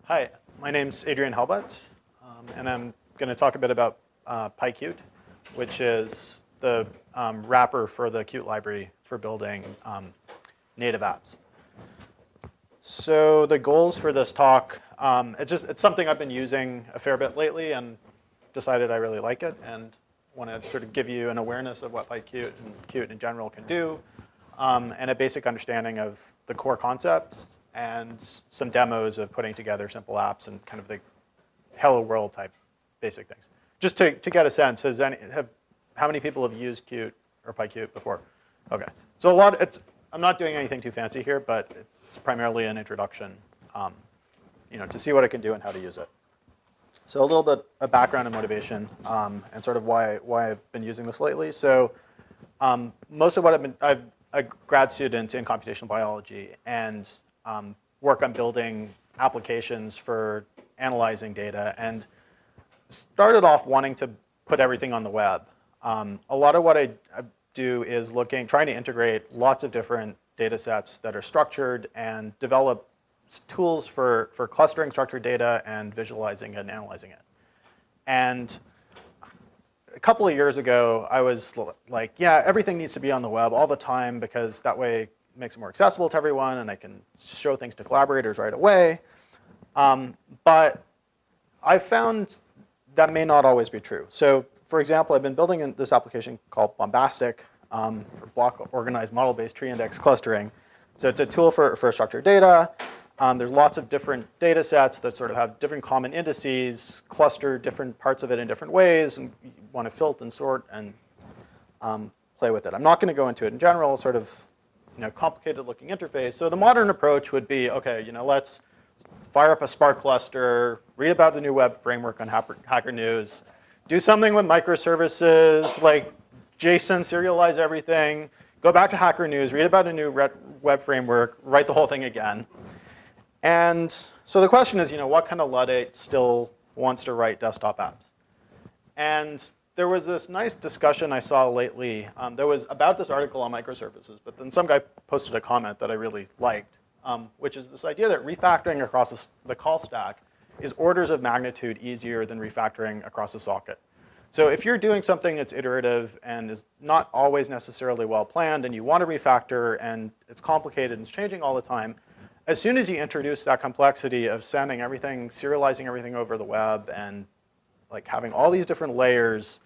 Hi, my name's Adrian Heilbut, and I'm going to talk a bit about PyQt, which is the wrapper for the Qt library for building native apps. So the goals for this talk, it's something I've been using a fair bit lately and decided I really like it and want to sort of give you an awareness of what PyQt and Qt in general can do, and a basic understanding of the core concepts and some demos of putting together simple apps and kind of the hello world type basic things. Just to get a sense, how many people have used Qt or PyQt before? Okay, so I'm not doing anything too fancy here, but it's primarily an introduction, to see what it can do and how to use it. So a little bit of background and motivation, and sort of why I've been using this lately. So most of what I'm a grad student in computational biology and work on building applications for analyzing data, and started off wanting to put everything on the web. A lot of what I do is trying to integrate lots of different data sets that are structured and develop tools for clustering structured data and visualizing it and analyzing it. And a couple of years ago, I was like, yeah, everything needs to be on the web all the time because that way it makes it more accessible to everyone and I can show things to collaborators right away. But I found that may not always be true. So for example, I've been building this application called Bombastic for block organized model-based tree index clustering. So it's a tool for structured data. There's lots of different data sets that sort of have different common indices, cluster different parts of it in different ways, and you want to filter and sort and play with it. I'm not going to go into it in general, sort of complicated looking interface. So the modern approach would be, okay, let's fire up a Spark cluster, read about the new web framework on Hacker News, do something with microservices, like JSON, serialize everything, go back to Hacker News, read about a new web framework, write the whole thing again. And so the question is, what kind of Luddite still wants to write desktop apps? And there was this nice discussion I saw lately. There was about this article on microservices, but then some guy posted a comment that I really liked, which is this idea that refactoring across the call stack is orders of magnitude easier than refactoring across a socket. So if you're doing something that's iterative and is not always necessarily well planned, and you want to refactor, and it's complicated and it's changing all the time, as soon as you introduce that complexity of sending everything, serializing everything over the web, and like having all these different layers,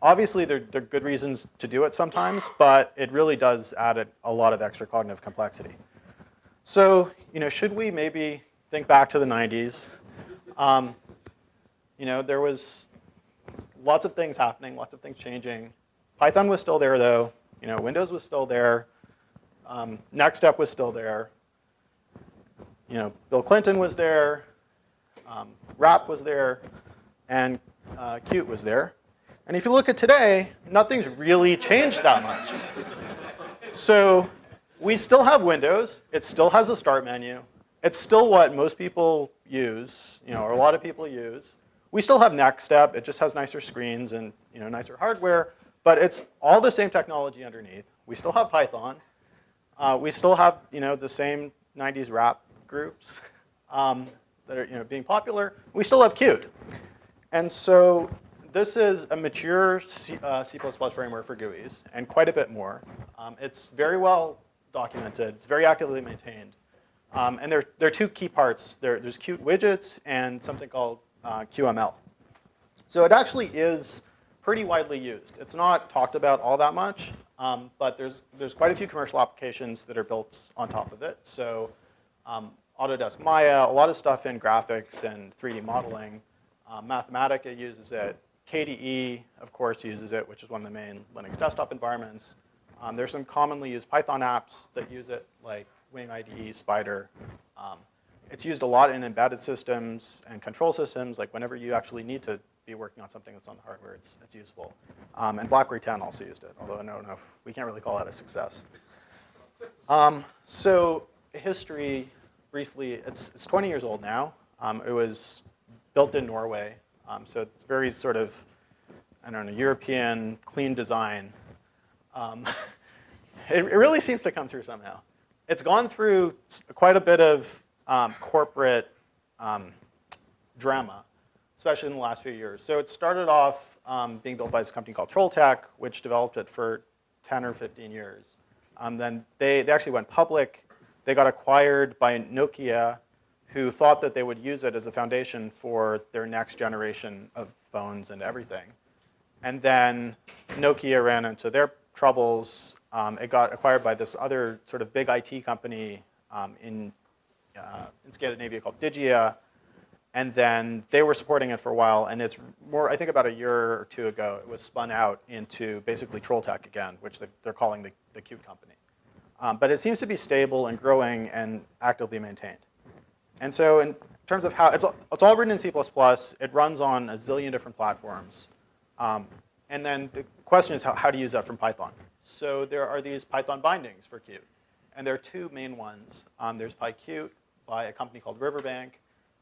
obviously there are good reasons to do it sometimes, but it really does add a lot of extra cognitive complexity. So should we maybe think back to the 90s? There was lots of things happening, lots of things changing. Python was still there, though. Windows was still there. Next Step was still there. Bill Clinton was there. RAP was there. And Qt was there. And if you look at today, nothing's really changed that much. So we still have Windows. It still has a start menu. It's still what most people use, or a lot of people use. We still have Next Step. It just has nicer screens and nicer hardware. But it's all the same technology underneath. We still have Python. We still have the same 90s rap groups that are being popular. We still have Qt. And so this is a mature C++ framework for GUIs, and quite a bit more. It's very well documented. It's very actively maintained. And there are two key parts. There's Qt widgets and something called QML. So it actually is pretty widely used. It's not talked about all that much, but there's quite a few commercial applications that are built on top of it. So Autodesk Maya, a lot of stuff in graphics and 3D modeling. Mathematica uses it. KDE, of course, uses it, which is one of the main Linux desktop environments. There's some commonly used Python apps that use it, like Wing IDE, Spider. It's used a lot in embedded systems and control systems, like whenever you actually need to be working on something that's on the hardware, it's useful. And BlackBerry 10 also used it, although I don't know if we can't really call that a success. So history, briefly, it's 20 years old now. It was built in Norway, so it's very sort of, European clean design. It really seems to come through somehow. It's gone through quite a bit of corporate drama, especially in the last few years. So it started off being built by this company called Trolltech, which developed it for 10 or 15 years. Then they actually went public. They got acquired by Nokia, who thought that they would use it as a foundation for their next generation of phones and everything. And then Nokia ran into their troubles. It got acquired by this other sort of big IT company in Scandinavia called Digia. And then they were supporting it for a while. And it's more, I think about a year or two ago, it was spun out into basically Trolltech again, which they're calling the Qt company. But it seems to be stable and growing and actively maintained. And so in terms of how, it's all written in C++. It runs on a zillion different platforms. And then the question is how to use that from Python. So there are these Python bindings for Qt. And there are two main ones. There's PyQt by a company called Riverbank,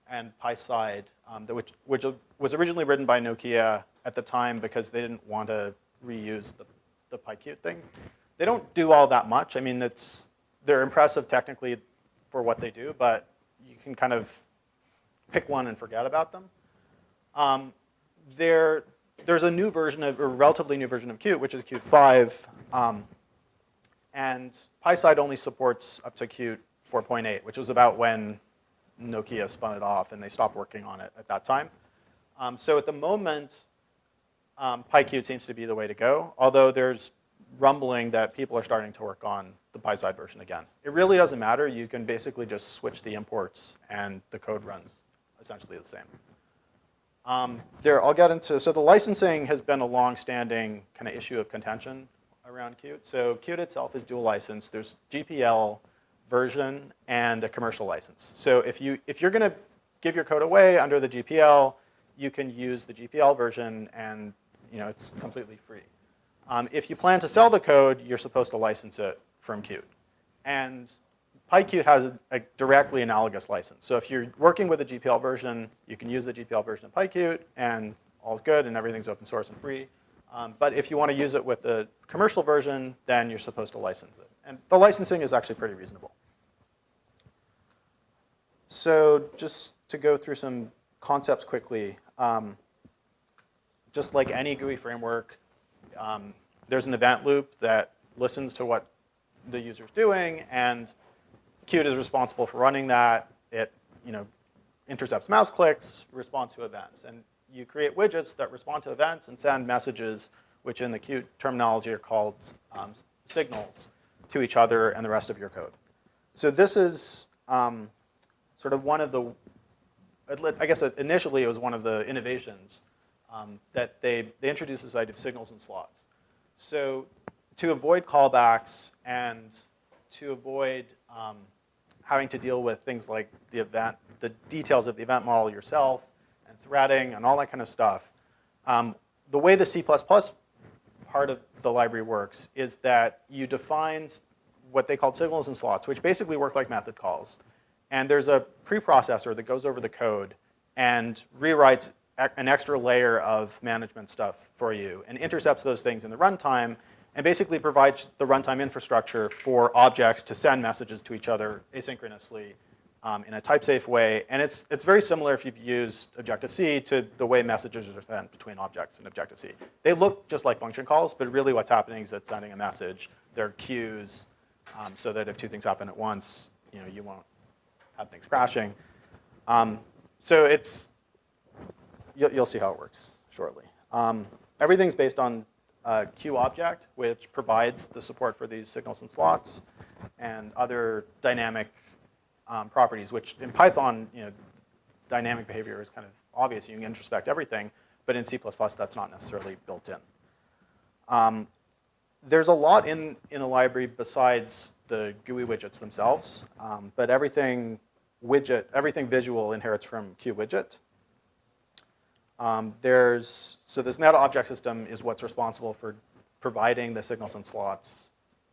and PySide, which was originally written by Nokia at the time because they didn't want to reuse the PyQt thing. They don't do all that much. I mean, they're impressive technically for what they do, but you can kind of pick one and forget about them. There's a new version of, or relatively new version of Qt, which is Qt 5. And PySide only supports up to Qt 4.8, which was about when Nokia spun it off, and they stopped working on it at that time. So at the moment, PyQt seems to be the way to go, although there's rumbling that people are starting to work on the PySide version again. It really doesn't matter. You can basically just switch the imports, and the code runs essentially the same. I'll get into, so the licensing has been a long-standing kind of issue of contention around Qt. So Qt itself is dual license. There's GPL version and a commercial license. So if you're going to give your code away under the GPL, you can use the GPL version, and it's completely free. If you plan to sell the code, you're supposed to license it from Qt. And PyQt has a directly analogous license. So if you're working with a GPL version, you can use the GPL version of PyQt, and all's good, and everything's open source and free. But if you want to use it with the commercial version, then you're supposed to license it. And the licensing is actually pretty reasonable. So just to go through some concepts quickly, just like any GUI framework, there's an event loop that listens to what the user's doing, and Qt is responsible for running that. It intercepts mouse clicks, responds to events. And you create widgets that respond to events and send messages, which in the Qt terminology are called signals, to each other and the rest of your code. So this is sort of one of the, I guess initially it was one of the innovations that they introduced this idea of signals and slots. So to avoid callbacks and to avoid having to deal with things like the details of the event model yourself, and threading, and all that kind of stuff, the way the C++ part of the library works is that you define what they call signals and slots, which basically work like method calls. And there's a preprocessor that goes over the code and rewrites an extra layer of management stuff for you and intercepts those things in the runtime and basically provides the runtime infrastructure for objects to send messages to each other asynchronously in a type-safe way. And it's very similar if you've used Objective-C to the way messages are sent between objects in Objective-C. They look just like function calls, but really what's happening is it's sending a message. There are queues so that if two things happen at once, you won't have things crashing. So you'll see how it works shortly. Everything's based on QObject, which provides the support for these signals and slots and other dynamic properties, which in Python, dynamic behavior is kind of obvious. You can introspect everything, but in C++, that's not necessarily built in. There's a lot in the library besides the GUI widgets themselves, but everything visual inherits from QWidget. This meta object system is what's responsible for providing the signals and slots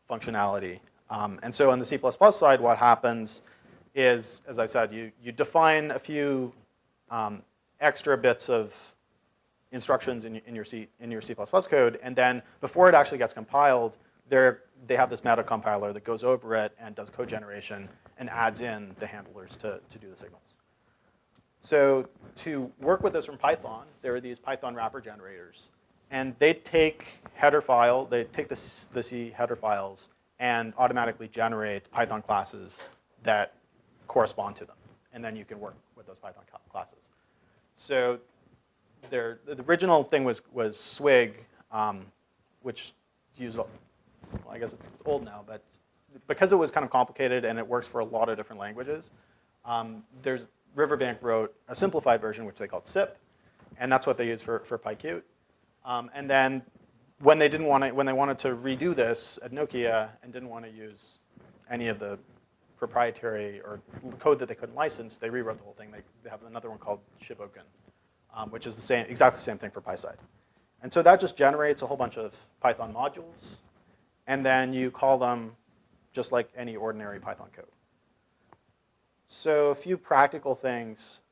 functionality. And so on the C++ side, what happens is, as I said, you define a few extra bits of instructions in your C++ code, and then before it actually gets compiled, they have this meta compiler that goes over it and does code generation and adds in the handlers to do the signals. So to work with this from Python, there are these Python wrapper generators. And they take the C header files and automatically generate Python classes that correspond to them. And then you can work with those Python classes. So the original thing was Swig, which used, well, I guess it's old now, but because it was kind of complicated and it works for a lot of different languages, Riverbank wrote a simplified version, which they called SIP, and that's what they use for PyQt. And then when they wanted to redo this at Nokia and didn't want to use any of the proprietary or code that they couldn't license, they rewrote the whole thing. They have another one called Shiboken, which is exactly the same thing for PySide. And so that just generates a whole bunch of Python modules, and then you call them just like any ordinary Python code. So a few practical things.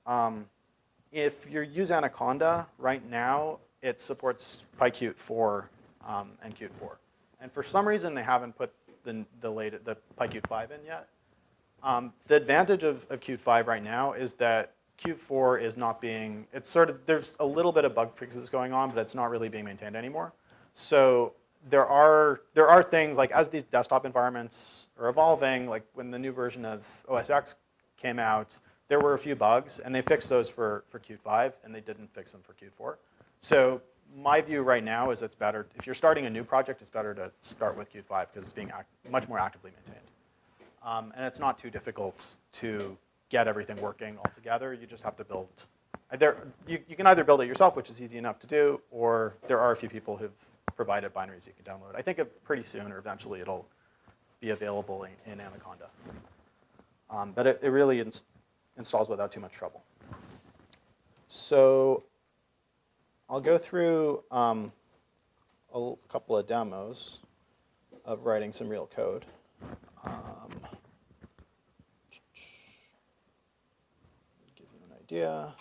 If you use Anaconda right now, it supports PyQt 4 and Qt 4. And for some reason, they haven't put the PyQt 5 in yet. The advantage of Qt 5 right now is that Qt 4 is not being, there's a little bit of bug fixes going on, but it's not really being maintained anymore. So there are things like as these desktop environments are evolving, like when the new version of OS X came out, there were a few bugs, and they fixed those for Qt 5, and they didn't fix them for Qt 4. So my view right now is it's better, if you're starting a new project, it's better to start with Qt 5 because it's being much more actively maintained. And it's not too difficult to get everything working all together. You just have to build. You can either build it yourself, which is easy enough to do, or there are a few people who've provided binaries you can download. I think pretty soon or eventually it'll be available in Anaconda. But it really installs without too much trouble. So I'll go through a couple of demos of writing some real code. Give you an idea.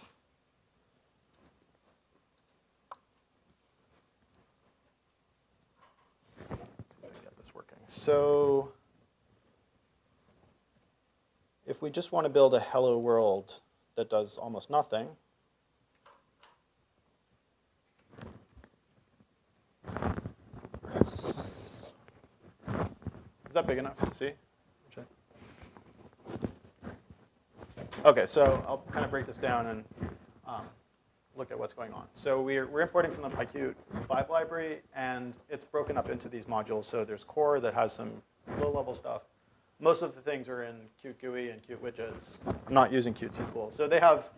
Let's see if I can get this working. So if we just want to build a hello world that does almost nothing, is that big enough to see? OK, so I'll kind of break this down and look at what's going on. So we're importing from the PyQt 5 library, and it's broken up into these modules. So there's core that has some low-level stuff. Most of the things are in Qt GUI and Qt widgets. I'm not using Qt SQL. So they have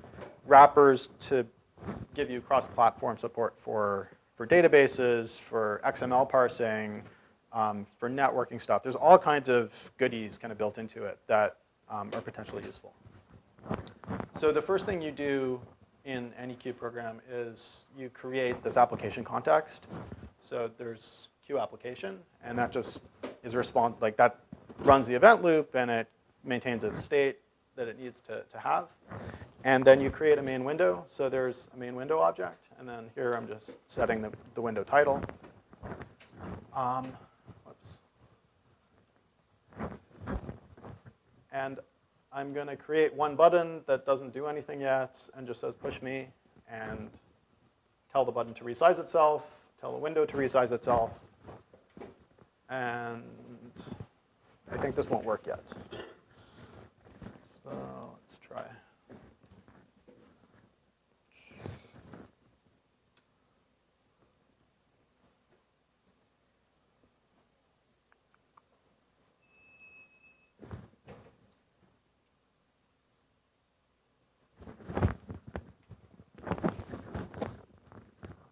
wrappers to give you cross-platform support for databases, for XML parsing, for networking stuff. There's all kinds of goodies kind of built into it that are potentially useful. So the first thing you do in any Qt program is you create this application context. So there's Q application, and that just is that runs the event loop, and it maintains a state that it needs to have. And then you create a main window. So there's a main window object. And then here I'm just setting the window title. Whoops. And I'm going to create one button that doesn't do anything yet and just says push me, and tell the button to resize itself, tell the window to resize itself. And I think this won't work yet. So let's try.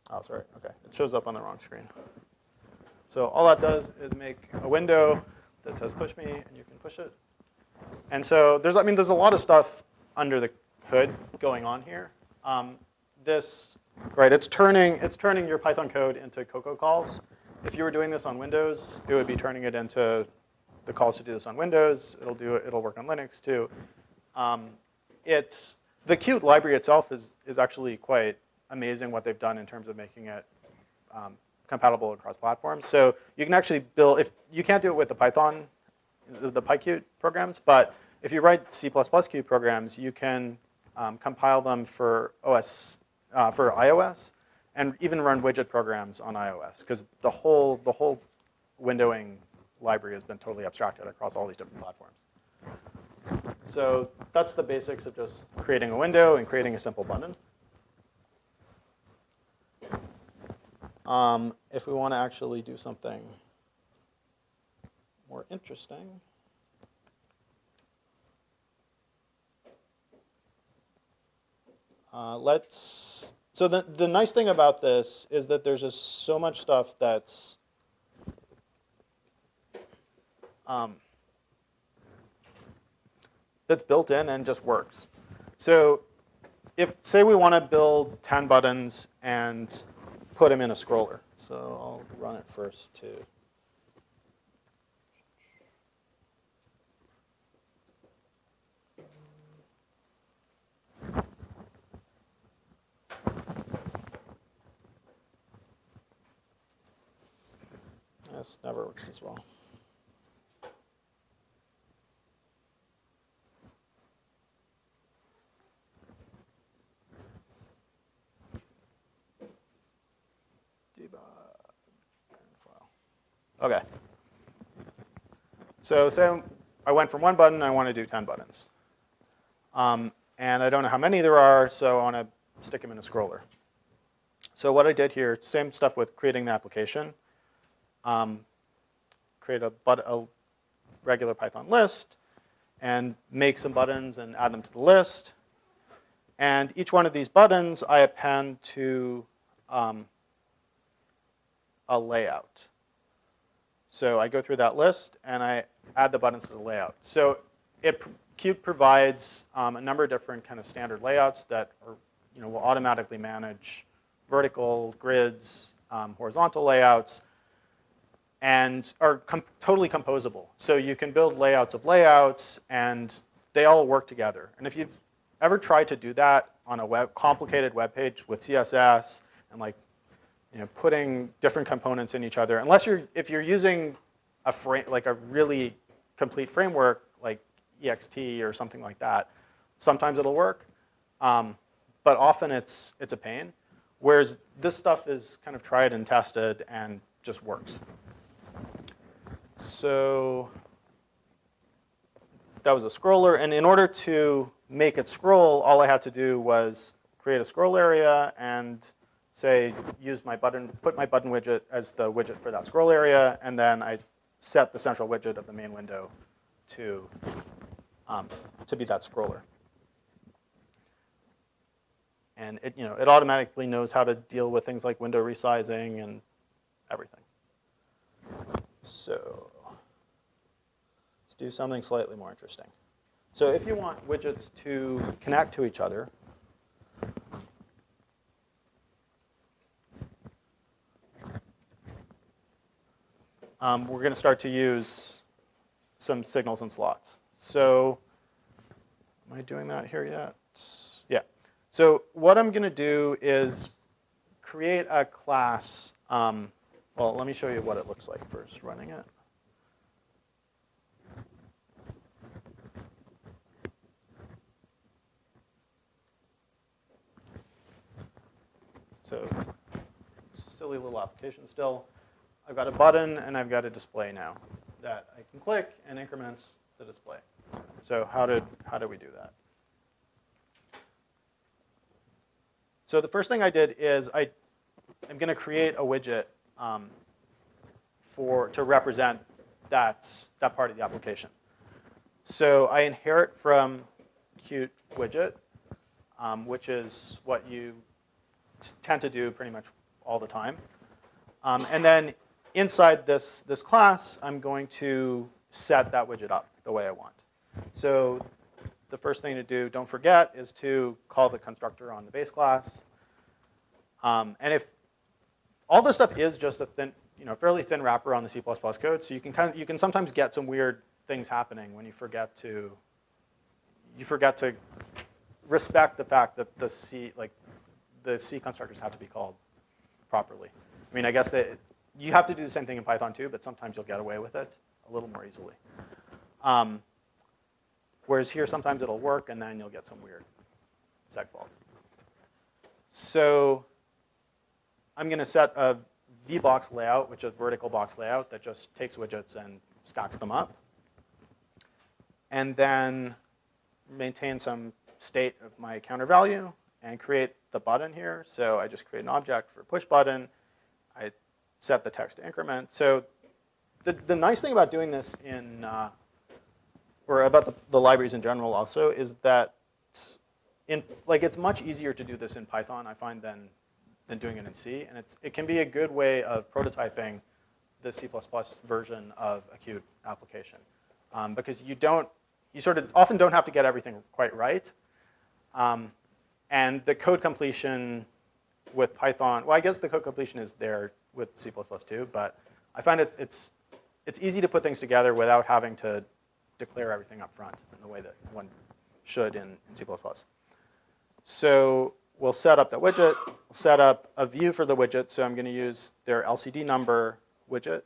Oh, sorry. OK. It shows up on the wrong screen. So all that does is make a window that says push me, and you can push it. And so there's a lot of stuff under the hood going on here. It's turning your Python code into Cocoa calls. If you were doing this on Windows, it would be turning it into the calls to do this on Windows. It'll work on Linux too. The Qt library itself is actually quite amazing what they've done in terms of making it compatible across platforms. So you can actually build, if you can't do it with the Python, the PyQt programs, but if you write C++ Qt programs, you can compile them for iOS, and even run widget programs on iOS, because the whole windowing library has been totally abstracted across all these different platforms. So that's the basics of just creating a window and creating a simple button. If we want to actually do something more interesting, so the nice thing about this is that there's just so much stuff that's built in and just works. So say we want to build 10 buttons and put them in a scroller. So I'll run it first too. This never works as well. OK. So say I went from one button, I want to do 10 buttons. And I don't know how many there are, so I want to stick them in a scroller. So what I did here, same stuff with creating the application. Create a regular Python list, and make some buttons and add them to the list. And each one of these buttons I append to a layout. So I go through that list, and I add the buttons to the layout. So Qt provides a number of different kind of standard layouts that will automatically manage vertical, grids, horizontal layouts, and are totally composable. So you can build layouts of layouts, and they all work together. And if you've ever tried to do that on a complicated web page with CSS and putting different components in each other, if you're using a really complete framework like ext or something like that, sometimes it'll work, but often it's a pain. Whereas this stuff is kind of tried and tested and just works. So that was a scroller, and in order to make it scroll, all I had to do was create a scroll area and say put my button widget as the widget for that scroll area, and then I set the central widget of the main window to be that scroller. And it automatically knows how to deal with things like window resizing and everything. So let's do something slightly more interesting. So if you want widgets to connect to each other, we're going to start to use some signals and slots. So am I doing that here yet? Yeah. So what I'm going to do is create a class. Well, let me show you what it looks like first, running it. So silly little application still. I've got a button, and I've got a display now that I can click and increments the display. So how did we do that? So the first thing I did is I'm going to create a widget to represent that part of the application. So I inherit from Qt widget, which is what you tend to do pretty much all the time. And then inside this class, I'm going to set that widget up the way I want. So the first thing to do, don't forget, is to call the constructor on the base class. And if all this stuff is just a fairly thin wrapper on the C++ code, so you can sometimes get some weird things happening when you forget to respect the fact that the C constructors have to be called properly. I mean, I guess that you have to do the same thing in Python too, but sometimes you'll get away with it a little more easily. Whereas here, sometimes it'll work, and then you'll get some weird segfault. So I'm going to set a VBox layout, which is a vertical box layout that just takes widgets and stacks them up. And then maintain some state of my counter value and create the button here. So I just create an object for push button. I set the text to increment. So the nice thing about doing this in, or about the libraries in general also, is that it's much easier to do this in Python, I find, than doing it in C. And it can be a good way of prototyping the C++ version of a Qt application. Because you sort of often don't have to get everything quite right. And the code completion with Python, well, I guess the code completion is there with C++ too, but I find it's easy to put things together without having to declare everything up front in the way that one should in C++. So we'll set up the widget, we'll set up a view for the widget. So I'm going to use their LCD number widget,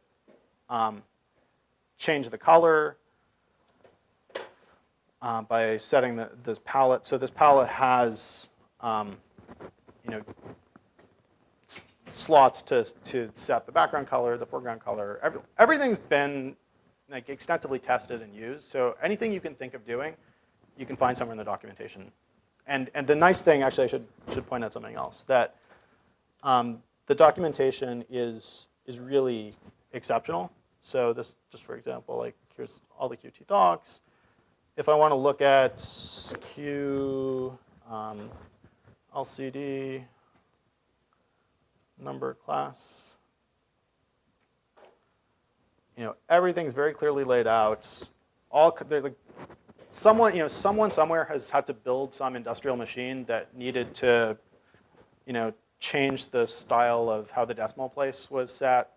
change the color by setting this palette. So this palette has slots to set the background color, the foreground color. Everything's been extensively tested and used. So anything you can think of doing, you can find somewhere in the documentation. And the nice thing, actually, I should point out something else, that the documentation is really exceptional. So this, just for example, here's all the Qt docs. If I want to look at Q LCD number class, everything's very clearly laid out. Someone somewhere has had to build some industrial machine that needed to, change the style of how the decimal place was set,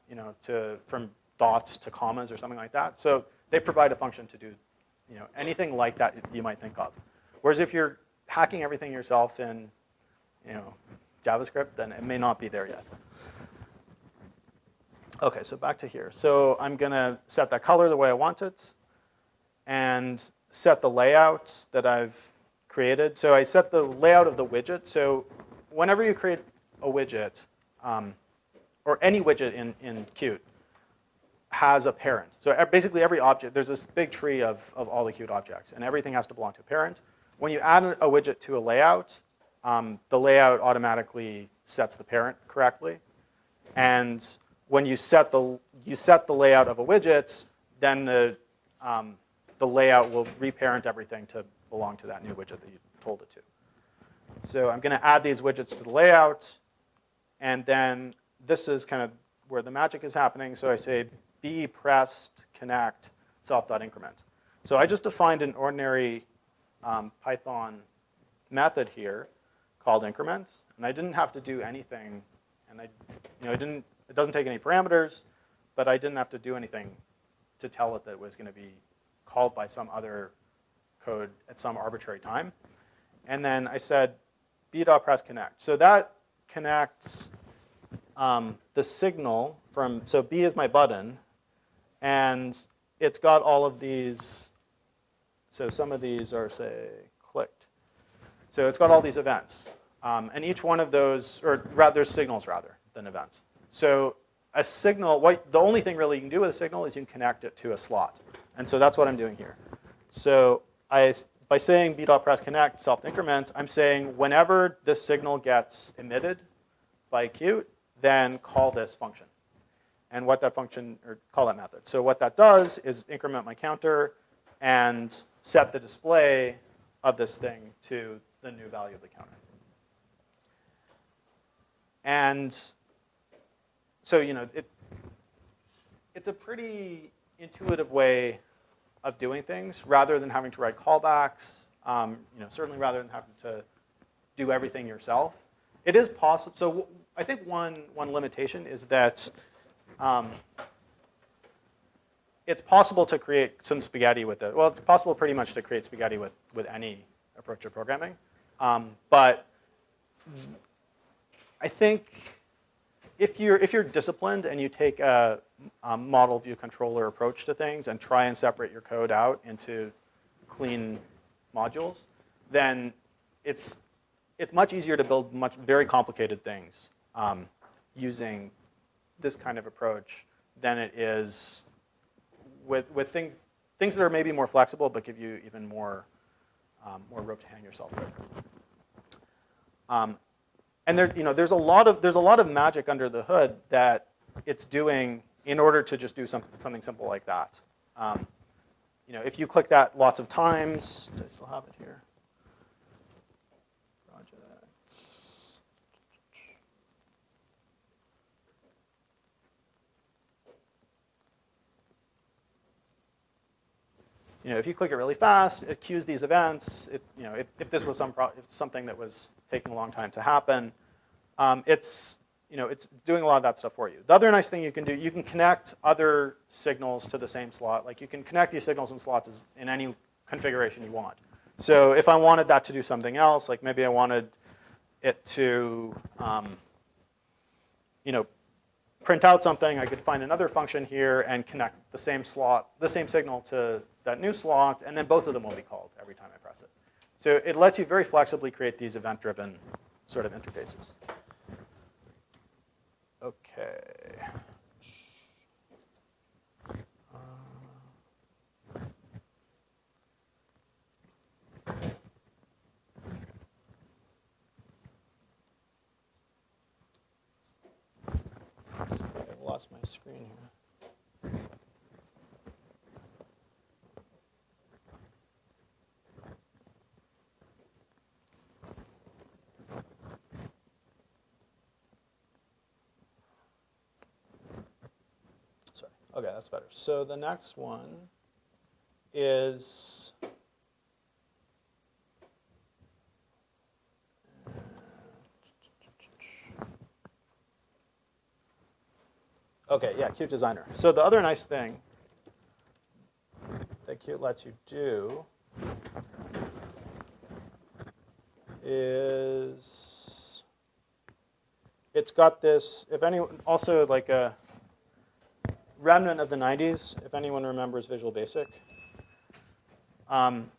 from dots to commas or something like that. So they provide a function to do, anything like that you might think of. Whereas if you're hacking everything yourself in, JavaScript, then it may not be there yet. OK, so back to here. So I'm going to set that color the way I want it, and set the layout that I've created. So I set the layout of the widget. So whenever you create a widget, or any widget in Qt, has a parent. So basically every object, there's this big tree of all the Qt objects, and everything has to belong to a parent. When you add a widget to a layout, the layout automatically sets the parent correctly. And when you set the layout of a widget, then the layout will reparent everything to belong to that new widget that you told it to. So I'm going to add these widgets to the layout. And then this is kind of where the magic is happening. So I say b pressed connect self.increment. So I just defined an ordinary Python method here called increment. And I didn't have to do anything. And it doesn't take any parameters, but I didn't have to do anything to tell it that it was going to be called by some other code at some arbitrary time. And then I said b.press connect. So that connects the signal from, so B is my button, and it's got all of these. So some of these are, say, clicked. So it's got all these events. And each one of those, or rather, there's signals rather than events. So a signal, the only thing really you can do with a signal is you can connect it to a slot. And so that's what I'm doing here. So by saying b.press connect self-increment, I'm saying whenever this signal gets emitted by Qt, then call this function. And what that function, or call that method. So what that does is increment my counter and set the display of this thing to the new value of the counter. And so it's a pretty intuitive way of doing things, rather than having to write callbacks. Certainly rather than having to do everything yourself. It is possible. So I think one limitation is that it's possible to create some spaghetti with it. Well, it's possible pretty much to create spaghetti with any approach to programming. But I think if you're disciplined and you take a model view controller approach to things and try and separate your code out into clean modules, then it's it's much easier to build very complicated things using this kind of approach than it is with things that are maybe more flexible but give you even more rope to hang yourself with. And there's a lot of magic under the hood that it's doing in order to just do something simple like that. If you click that lots of times, do I still have it here? Projects. If you click it really fast, it queues these events. If this was something that was taking a long time to happen, it's doing a lot of that stuff for you. The other nice thing you can do, you can connect other signals to the same slot. Like you can connect these signals and slots in any configuration you want. So if I wanted that to do something else, like maybe I wanted it to print out something, I could find another function here and connect the same signal to that new slot, and then both of them will be called every time I press it. So it lets you very flexibly create these event-driven sort of interfaces. Okay. So I've lost my screen here. Sorry. Okay, that's better. So the next one is okay, yeah, Qt Designer. So the other nice thing that Qt lets you do is it's got this, also like a remnant of the 90s, if anyone remembers Visual Basic.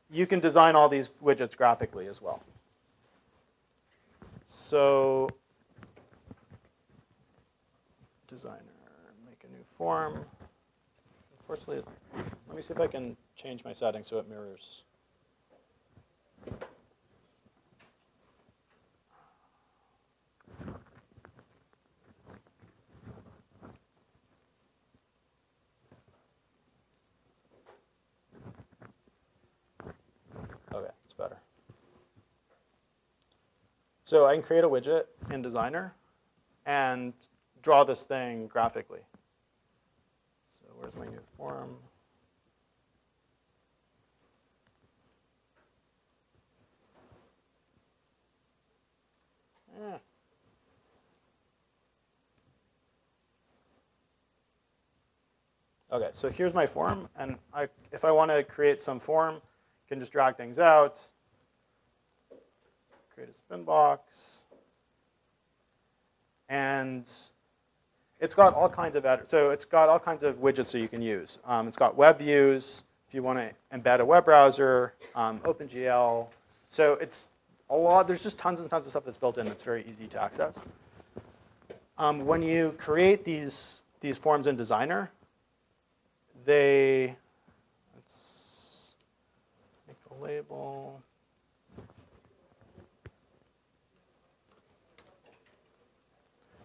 You can design all these widgets graphically as well. So Designer, make a new form. Unfortunately, let me see if I can change my settings so it mirrors. Okay, it's better. So I can create a widget in Designer and draw this thing graphically. So where's my new form? Okay, so here's my form, and if I want to create some form, I can just drag things out, create a spin box, and it's got all kinds of widgets that you can use. It's got web views if you want to embed a web browser, OpenGL. So it's a lot. There's just tons and tons of stuff that's built in that's very easy to access. When you create these forms in Designer, let's make a label.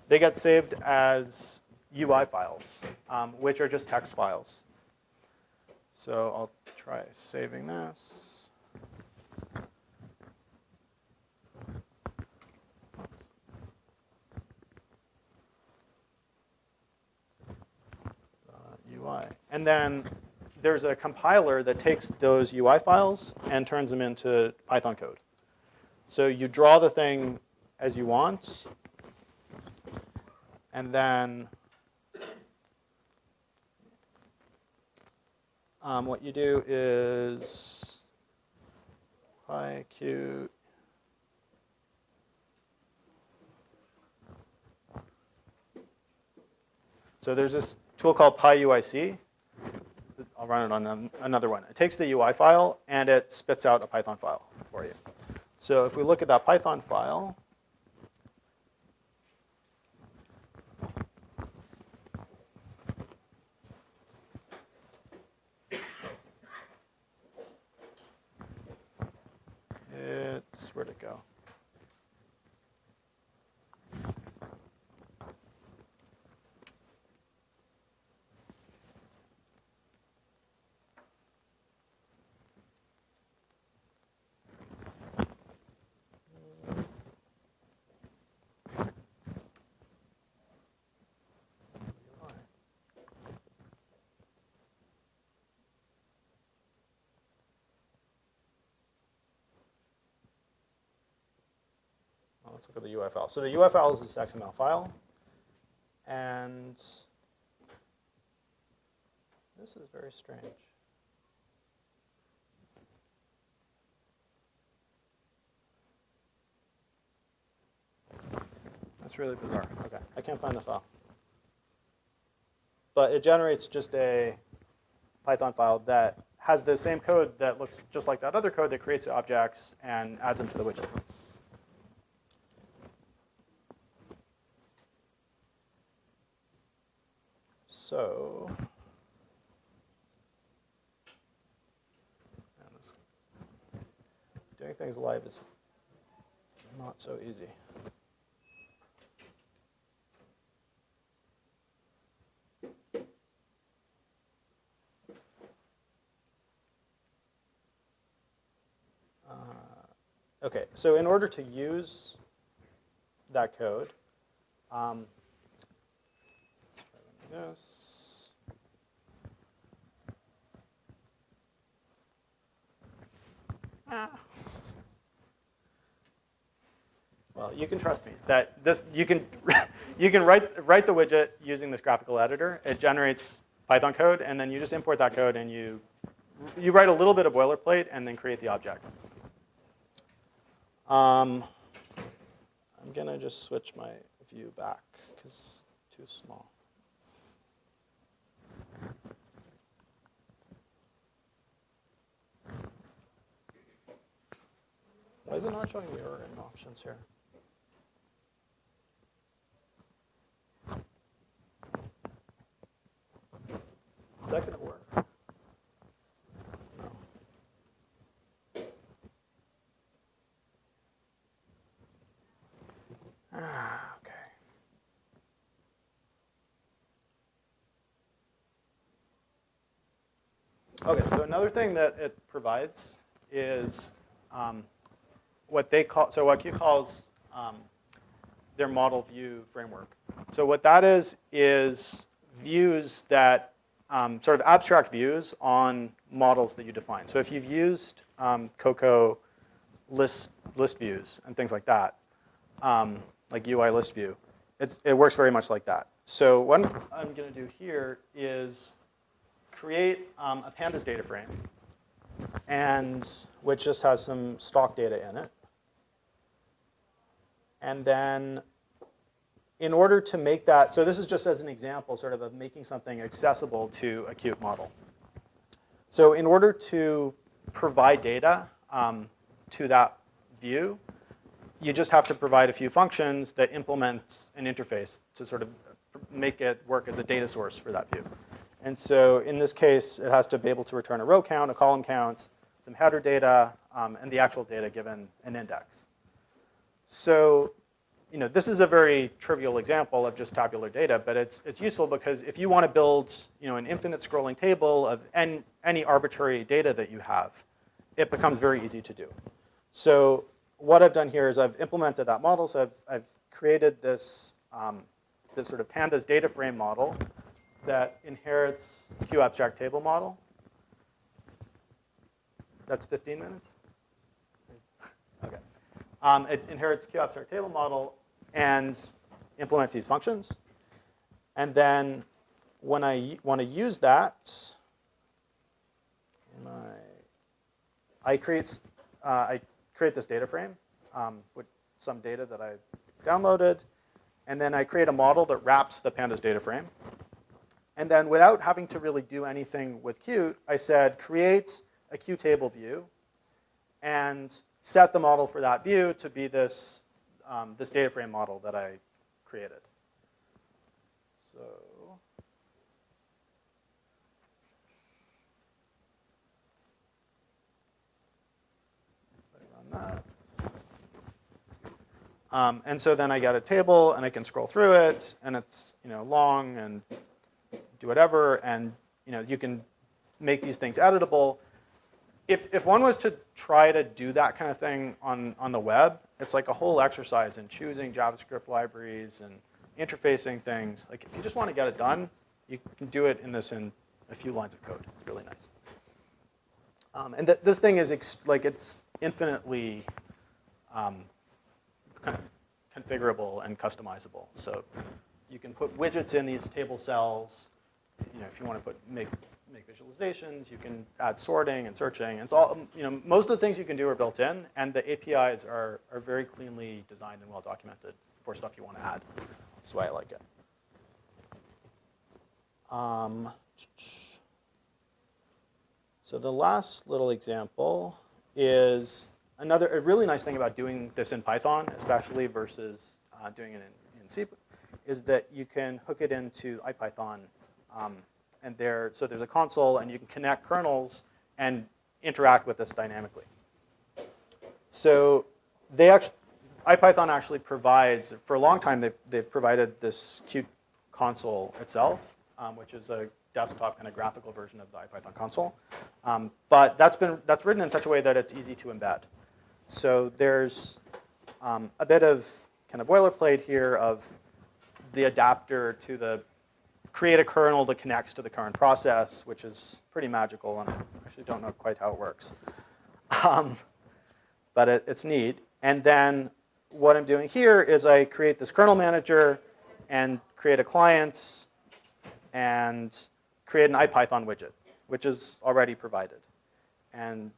They get saved as UI files, which are just text files. So I'll try saving this. UI. And then there's a compiler that takes those UI files and turns them into Python code. So you draw the thing as you want. And then what you do is PyQt. So there's this tool called PyUIC. I'll run it on another one. It takes the UI file, and it spits out a Python file for you. So if we look at that Python file, where'd it go? Let's look at the UI file. So the UI file is this XML file. And this is very strange. That's really bizarre. OK, I can't find the file. But it generates just a Python file that has the same code that looks just like that other code that creates objects and adds them to the widget. So doing things live is not so easy. OK, so in order to use that code, let's try running this. Well, you can trust me that this you can write the widget using this graphical editor. It generates Python code, and then you just import that code, and you write a little bit of boilerplate, and then create the object. I'm gonna just switch my view back because it's too small. Why is it not showing mirroring options here? Is that going to work? No. OK. OK, so another thing that it provides is what PyQt calls their model view framework. So what that is views that sort of abstract views on models that you define. So if you've used Cocoa list views and things like that, like UI list view, it works very much like that. So what I'm going to do here is create a pandas data frame, and which just has some stock data in it. And then in order to make that, so this is just as an example sort of making something accessible to a Qt model. So in order to provide data to that view, you just have to provide a few functions that implement an interface to sort of make it work as a data source for that view. And so in this case, it has to be able to return a row count, a column count, some header data, and the actual data given an index. So this is a very trivial example of just tabular data, but it's useful because if you want to build an infinite scrolling table of any arbitrary data that you have, it becomes very easy to do. So what I've done here is I've implemented that model. So I've created this sort of pandas data frame model that inherits QAbstract table model. That's 15 minutes? OK. It inherits QAbstract table model and implements these functions. And then when I want to use that, I create this data frame with some data that I downloaded. And then I create a model that wraps the pandas data frame. And then without having to really do anything with Qt, I said create a QTable view and set the model for that view to be this, this data frame model that I created. So I run that. And so then I get a table, and I can scroll through it, and it's long and do whatever, and you can make these things editable. If one was to try to do that kind of thing on the web, it's like a whole exercise in choosing JavaScript libraries and interfacing things. Like if you just want to get it done, you can do it in a few lines of code. It's really nice. And this thing is it's infinitely kind of configurable and customizable. So you can put widgets in these table cells. If you want to make visualizations, you can add sorting and searching. It's all most of the things you can do are built in, and the APIs are very cleanly designed and well documented for stuff you want to add. That's why I like it. So the last little example is a really nice thing about doing this in Python, especially versus doing it in C, is that you can hook it into IPython. So there's a console, and you can connect kernels and interact with this dynamically. So IPython actually provides, for a long time, they've provided this Qt console itself, which is a desktop kind of graphical version of the IPython console. But that's written in such a way that it's easy to embed. So there's a bit of kind of boilerplate here of the adapter to create a kernel that connects to the current process, which is pretty magical, and I actually don't know quite how it works. But it's neat. And then what I'm doing here is I create this kernel manager and create a client and create an IPython widget, which is already provided. And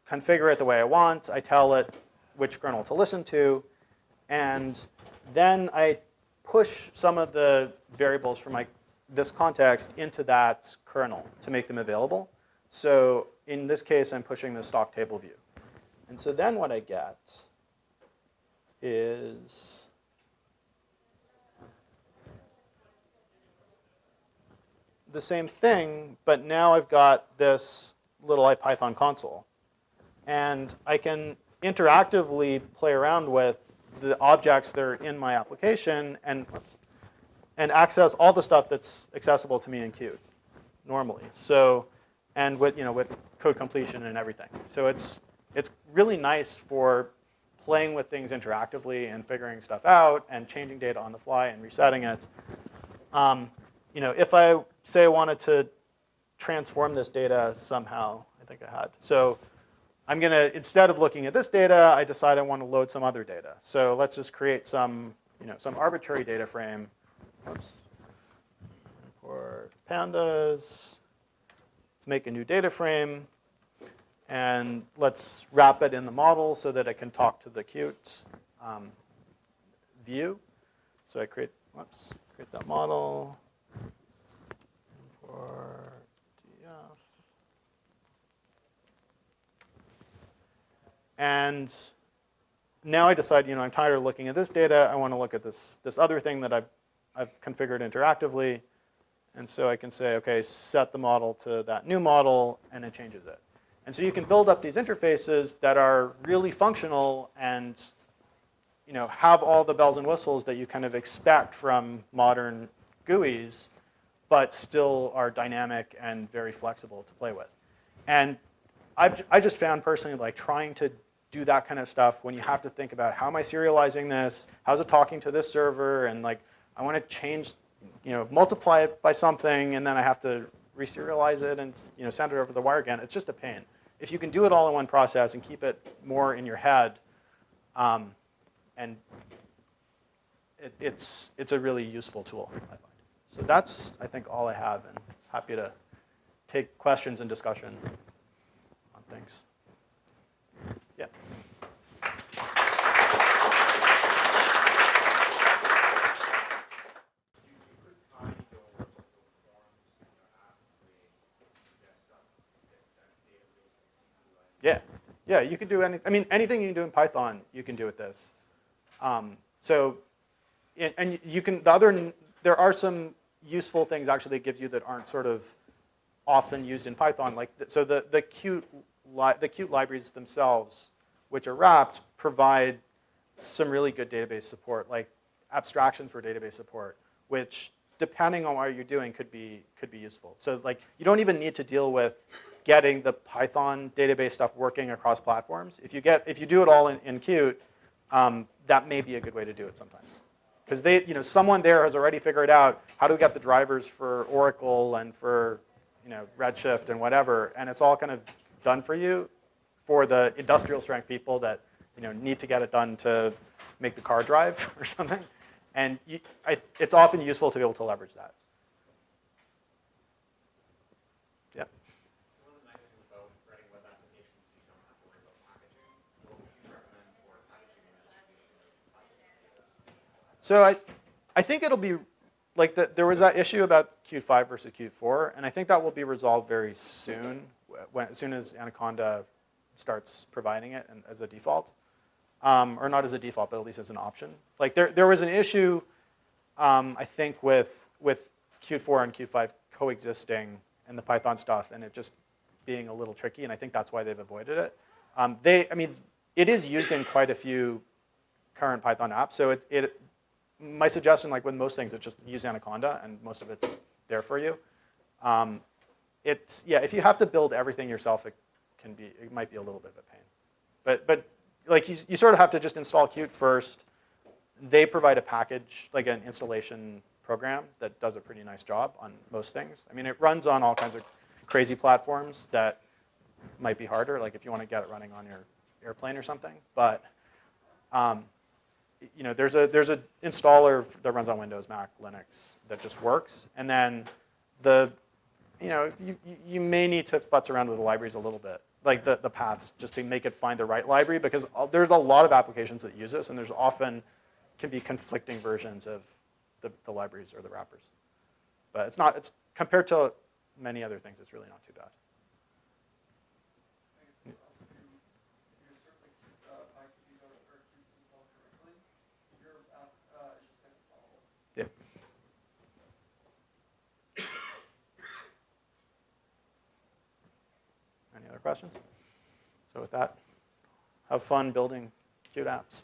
configure it the way I want. I tell it which kernel to listen to. And then I push some of the variables from this context into that kernel to make them available. So in this case, I'm pushing the stock table view. And so then what I get is the same thing, but now I've got this little IPython console. And I can interactively play around with the objects that are in my application and access all the stuff that's accessible to me in Qt normally. So, and with code completion and everything. So it's really nice for playing with things interactively and figuring stuff out and changing data on the fly and resetting it. If I say I wanted to transform this data somehow, I think I had. So I'm going to, instead of looking at this data, I decide I want to load some other data. So let's just create some arbitrary data frame. Oops. Import pandas. Let's make a new data frame. And let's wrap it in the model so that it can talk to the Qt view. So I create that model. Import df. And now I decide, I'm tired of looking at this data. I want to look at this other thing that I've configured interactively. And so I can say, OK, set the model to that new model, and it changes it. And so you can build up these interfaces that are really functional and have all the bells and whistles that you kind of expect from modern GUIs, but still are dynamic and very flexible to play with. And I just found personally, trying to do that kind of stuff when you have to think about how am I serializing this, how's it talking to this server, and I want to change, multiply it by something, and then I have to reserialize it and send it over the wire again. It's just a pain. If you can do it all in one process and keep it more in your head, and it's a really useful tool, I find. So that's, I think, all I have, and happy to take questions and discussion on things. Yeah. Yeah, you can do anything. I mean, anything you can do in Python, you can do with this. So, and you can, there are some useful things actually it gives you that aren't sort of often used in Python. Like, so the Qt libraries themselves, which are wrapped, provide some really good database support, like abstractions for database support, which depending on what you're doing could be useful. So like you don't even need to deal with getting the Python database stuff working across platforms. If you do it all in Qt, that may be a good way to do it sometimes. Because someone there has already figured out how to get the drivers for Oracle and for Redshift and whatever, and it's all kind of done for you for the industrial strength people that need to get it done to make the car drive or something. And it's often useful to be able to leverage that. Yeah. So one of the nice things about writing web applications is you don't have to worry about packaging. What would you recommend for packaging and distribution of? So I think it'll be like there was that issue about Qt 5 versus Qt 4, and I think that will be resolved very soon, as soon as Anaconda starts providing it as a default. Or not as a default, but at least as an option. Like there was an issue, I think, with Qt 4 and Qt 5 coexisting in the Python stuff, and it just being a little tricky, and I think that's why they've avoided it. I mean, it is used in quite a few current Python apps, so my suggestion, like with most things, is just use Anaconda, and most of it's there for you. If you have to build everything yourself, it might be a little bit of a pain. But like you sort of have to just install Qt first. They provide a package, like an installation program that does a pretty nice job on most things. I mean, it runs on all kinds of crazy platforms that might be harder, like if you want to get it running on your airplane or something. But there's a installer that runs on Windows, Mac, Linux that just works, and then you may need to futz around with the libraries a little bit, like the paths, just to make it find the right library, because there's a lot of applications that use this, and there's often can be conflicting versions of the libraries or the wrappers. But it's compared to many other things, it's really not too bad. Yeah. Any other questions? So with that, have fun building Qt apps.